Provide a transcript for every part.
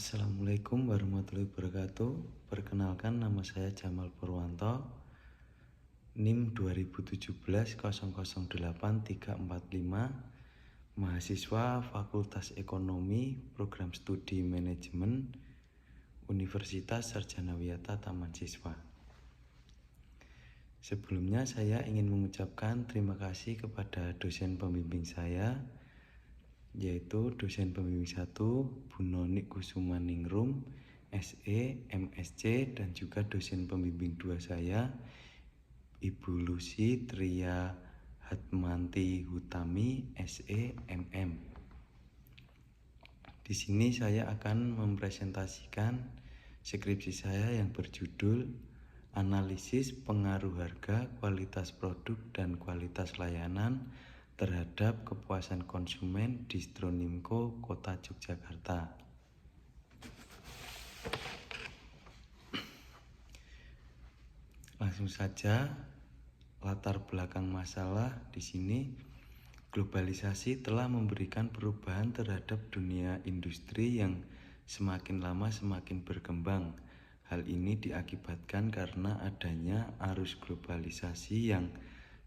Assalamualaikum warahmatullahi wabarakatuh. Perkenalkan, nama saya Jamal Purwanto, NIM 2017-008345, mahasiswa Fakultas Ekonomi, Program Studi Manajemen, Universitas Sarjana Wiyata Taman Siswa. Sebelumnya saya ingin mengucapkan terima kasih kepada dosen pembimbing saya, yaitu dosen pembimbing 1 Bu Noni Kusumaningrum, SE, MSc, dan juga dosen pembimbing 2 saya, Ibu Lucy Tria Hatmanti Hutami, SE, MM. Di sini saya akan mempresentasikan skripsi saya yang berjudul Analisis Pengaruh Harga, Kualitas Produk, dan Kualitas Layanan terhadap kepuasan konsumen Distro Nimco Kota Yogyakarta. Langsung saja, latar belakang masalah di sini, globalisasi telah memberikan perubahan terhadap dunia industri yang semakin lama semakin berkembang. Hal ini diakibatkan karena adanya arus globalisasi yang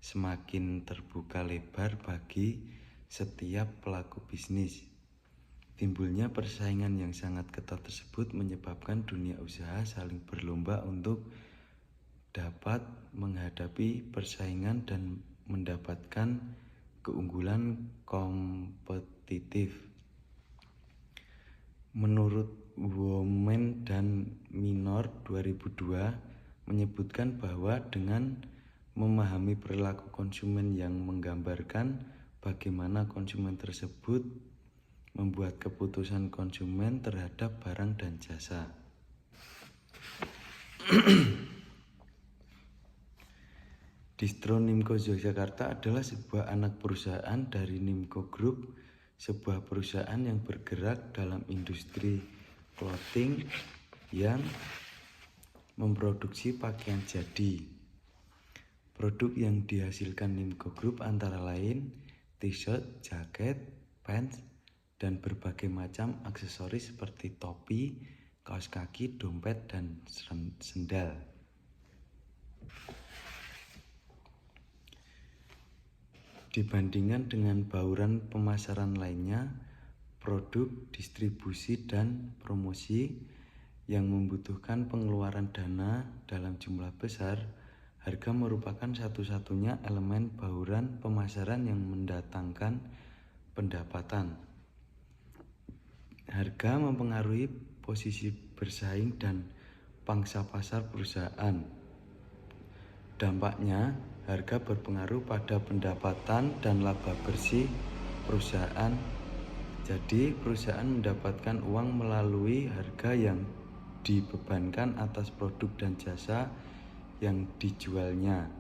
semakin terbuka lebar bagi setiap pelaku bisnis. Timbulnya persaingan yang sangat ketat tersebut menyebabkan dunia usaha saling berlomba untuk dapat menghadapi persaingan dan mendapatkan keunggulan kompetitif. Menurut Women dan Minor 2002 menyebutkan bahwa dengan memahami perilaku konsumen yang menggambarkan bagaimana konsumen tersebut membuat keputusan konsumen terhadap barang dan jasa. Distro Nimco Yogyakarta adalah sebuah anak perusahaan dari Nimco Group, sebuah perusahaan yang bergerak dalam industri clothing yang memproduksi pakaian jadi. Produk yang dihasilkan Nimco Group antara lain t-shirt, jaket, pants, dan berbagai macam aksesoris seperti topi, kaos kaki, dompet, dan sendal. Dibandingkan dengan bauran pemasaran lainnya, produk, distribusi, dan promosi yang membutuhkan pengeluaran dana dalam jumlah besar, harga merupakan satu-satunya elemen bauran pemasaran yang mendatangkan pendapatan. Harga mempengaruhi posisi bersaing dan pangsa pasar perusahaan. Dampaknya, harga berpengaruh pada pendapatan dan laba bersih perusahaan. Jadi, perusahaan mendapatkan uang melalui harga yang dibebankan atas produk dan jasa yang dijualnya.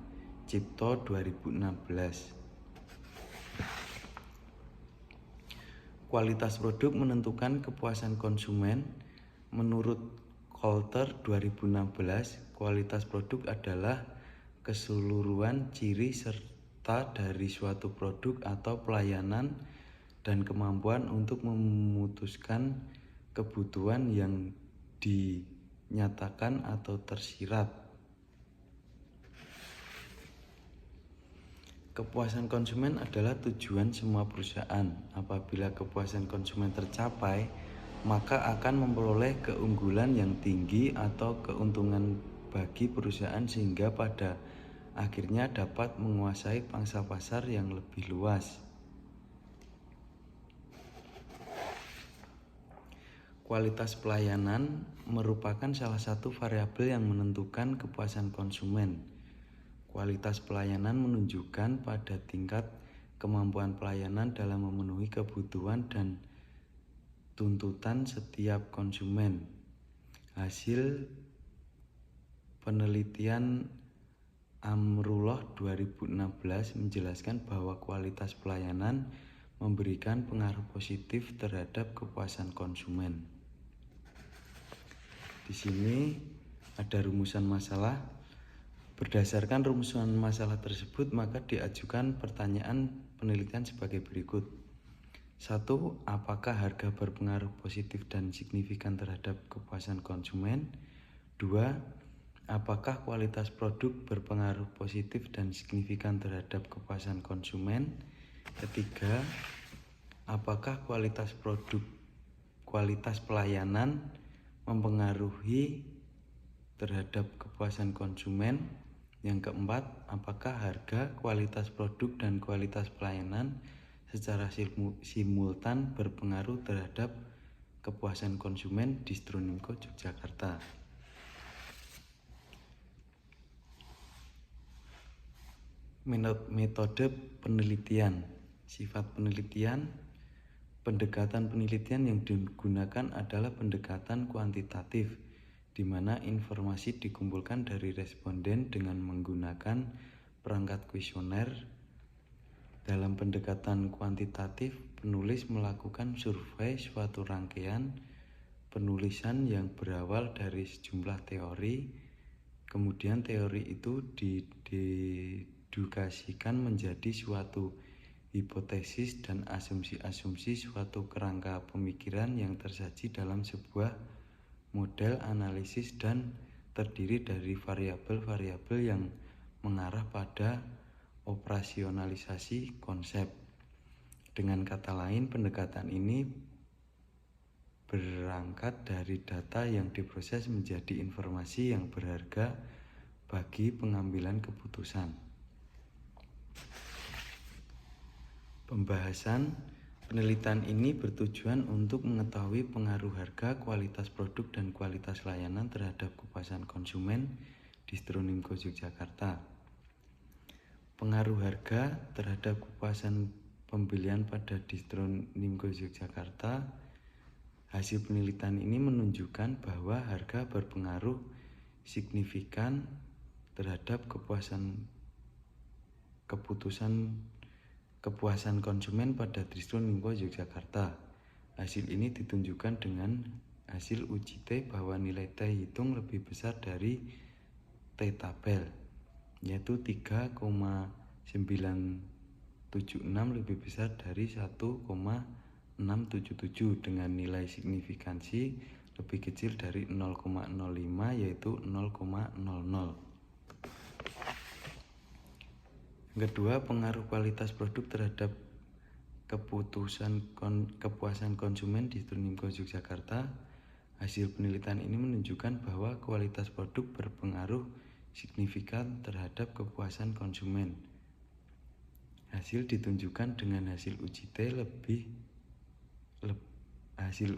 Cipto 2016. Kualitas produk menentukan kepuasan konsumen. Menurut Coulter 2016, kualitas produk adalah keseluruhan ciri serta dari suatu produk atau pelayanan dan kemampuan untuk memutuskan kebutuhan yang dinyatakan atau tersirat. Kepuasan konsumen adalah tujuan semua perusahaan. Apabila kepuasan konsumen tercapai, maka akan memperoleh keunggulan yang tinggi atau keuntungan bagi perusahaan sehingga pada akhirnya dapat menguasai pangsa pasar yang lebih luas. Kualitas pelayanan merupakan salah satu variabel yang menentukan kepuasan konsumen. Kualitas pelayanan menunjukkan pada tingkat kemampuan pelayanan dalam memenuhi kebutuhan dan tuntutan setiap konsumen. Hasil penelitian Amrullah 2016 menjelaskan bahwa kualitas pelayanan memberikan pengaruh positif terhadap kepuasan konsumen. Di sini ada rumusan masalah. Berdasarkan rumusan masalah tersebut, maka diajukan pertanyaan penelitian sebagai berikut. 1. Apakah harga berpengaruh positif dan signifikan terhadap kepuasan konsumen? 2. Apakah kualitas produk berpengaruh positif dan signifikan terhadap kepuasan konsumen? Ketiga, apakah kualitas pelayanan mempengaruhi terhadap kepuasan konsumen? Yang keempat, apakah harga, kualitas produk, dan kualitas pelayanan secara simultan berpengaruh terhadap kepuasan konsumen Distro Nimco Yogyakarta? Metode penelitian. Sifat penelitian. Pendekatan penelitian yang digunakan adalah pendekatan kuantitatif, di mana informasi dikumpulkan dari responden dengan menggunakan perangkat kuesioner. Dalam pendekatan kuantitatif, penulis melakukan survei suatu rangkaian penulisan yang berawal dari sejumlah teori, kemudian teori itu didedukasikan menjadi suatu hipotesis dan asumsi-asumsi suatu kerangka pemikiran yang tersaji dalam sebuah model analisis dan terdiri dari variabel-variabel yang mengarah pada operasionalisasi konsep. Dengan kata lain, pendekatan ini berangkat dari data yang diproses menjadi informasi yang berharga bagi pengambilan keputusan. Pembahasan penelitian ini bertujuan untuk mengetahui pengaruh harga, kualitas produk, dan kualitas layanan terhadap kepuasan konsumen Distro Nimco Yogyakarta. Pengaruh harga terhadap kepuasan pembelian pada Distro Nimco Yogyakarta. Hasil penelitian ini menunjukkan bahwa harga berpengaruh signifikan terhadap kepuasan konsumen pada Distro Nimco Yogyakarta. Hasil ini ditunjukkan dengan hasil uji T bahwa nilai T hitung lebih besar dari T tabel, yaitu 3,976 lebih besar dari 1,677 dengan nilai signifikansi lebih kecil dari 0,05 yaitu 0,00. Kedua, pengaruh kualitas produk terhadap kepuasan konsumen Distro Nimco Yogyakarta. Hasil penelitian ini menunjukkan bahwa kualitas produk berpengaruh signifikan terhadap kepuasan konsumen. Hasil ditunjukkan dengan hasil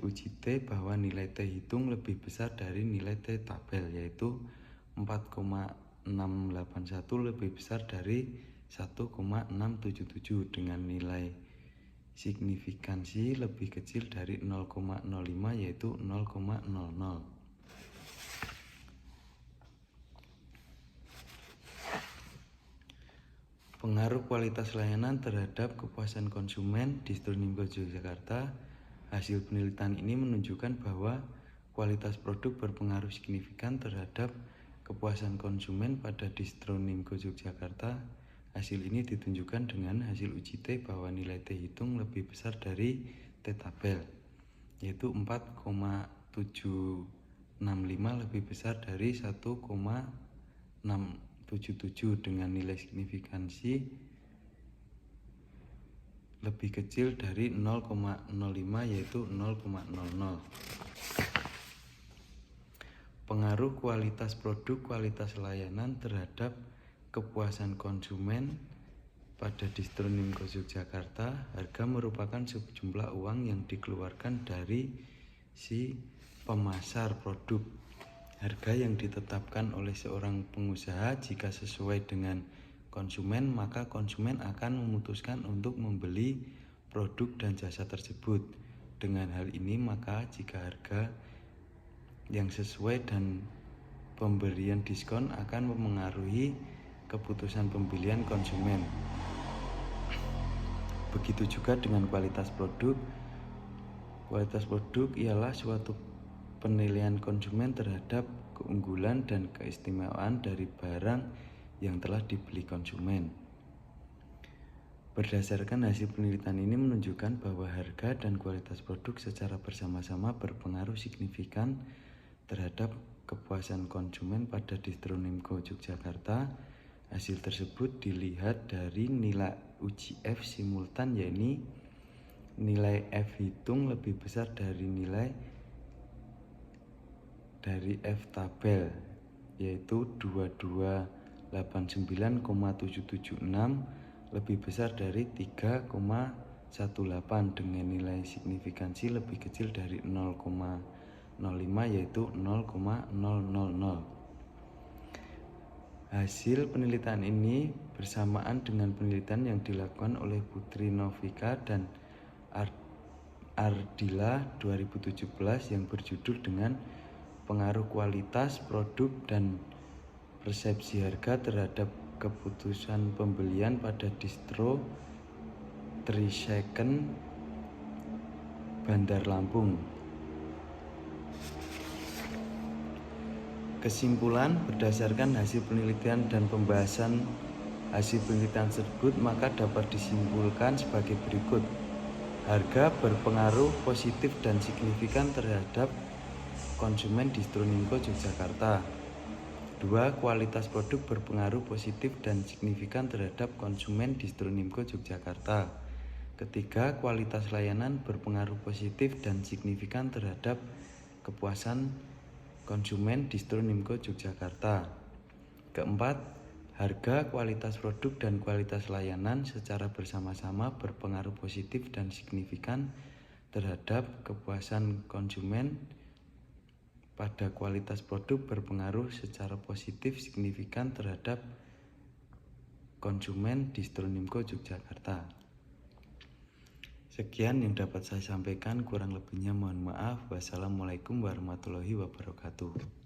uji T bahwa nilai T hitung lebih besar dari nilai T tabel, yaitu 4,681 lebih besar dari 1,677 dengan nilai signifikansi lebih kecil dari 0,05 yaitu 0,00. Pengaruh kualitas layanan terhadap kepuasan konsumen Distro Nimco Yogyakarta. Hasil penelitian ini menunjukkan bahwa kualitas produk berpengaruh signifikan terhadap kepuasan konsumen pada Distro Nimco Yogyakarta. Hasil ini ditunjukkan dengan hasil uji T bahwa nilai T hitung lebih besar dari T tabel, yaitu 4,765 lebih besar dari 1,677 dengan nilai signifikansi lebih kecil dari 0,05 yaitu 0,00. Pengaruh kualitas produk, kualitas layanan terhadap kepuasan konsumen pada Distro Nimco Yogyakarta. Harga merupakan sejumlah uang yang dikeluarkan dari si pemasar produk. Harga yang ditetapkan oleh seorang pengusaha jika sesuai dengan konsumen, maka konsumen akan memutuskan untuk membeli produk dan jasa tersebut. Dengan hal ini, maka jika harga yang sesuai dan pemberian diskon akan memengaruhi keputusan pembelian konsumen. Begitu juga dengan kualitas produk. Kualitas produk ialah suatu penilaian konsumen terhadap keunggulan dan keistimewaan dari barang yang telah dibeli konsumen. Berdasarkan hasil penelitian ini menunjukkan bahwa harga dan kualitas produk secara bersama-sama berpengaruh signifikan terhadap kepuasan konsumen pada Distro Nimco Yogyakarta. Hasil tersebut dilihat dari nilai uji F simultan, yaitu nilai F hitung lebih besar dari nilai dari F tabel, yaitu 2289,776 lebih besar dari 3,18 dengan nilai signifikansi lebih kecil dari 0,05 yaitu 0,000. Hasil penelitian ini bersamaan dengan penelitian yang dilakukan oleh Putri Novika dan Ardila 2017 yang berjudul dengan pengaruh kualitas produk dan persepsi harga terhadap keputusan pembelian pada Distro Trisecond Bandar Lampung. Kesimpulan, berdasarkan hasil penelitian dan pembahasan hasil penelitian tersebut, maka dapat disimpulkan sebagai berikut. Harga berpengaruh positif dan signifikan terhadap konsumen Distro Nimco Yogyakarta. 2. Kualitas produk berpengaruh positif dan signifikan terhadap konsumen Distro Nimco Yogyakarta. 3. Kualitas layanan berpengaruh positif dan signifikan terhadap kepuasan konsumen Distro Nimco Yogyakarta. 4. Harga, kualitas produk, dan kualitas layanan secara bersama-sama berpengaruh positif dan signifikan terhadap kepuasan konsumen pada kualitas produk berpengaruh secara positif signifikan terhadap konsumen Distro Nimco Yogyakarta. Sekian yang dapat saya sampaikan, kurang lebihnya mohon maaf. Wassalamualaikum warahmatullahi wabarakatuh.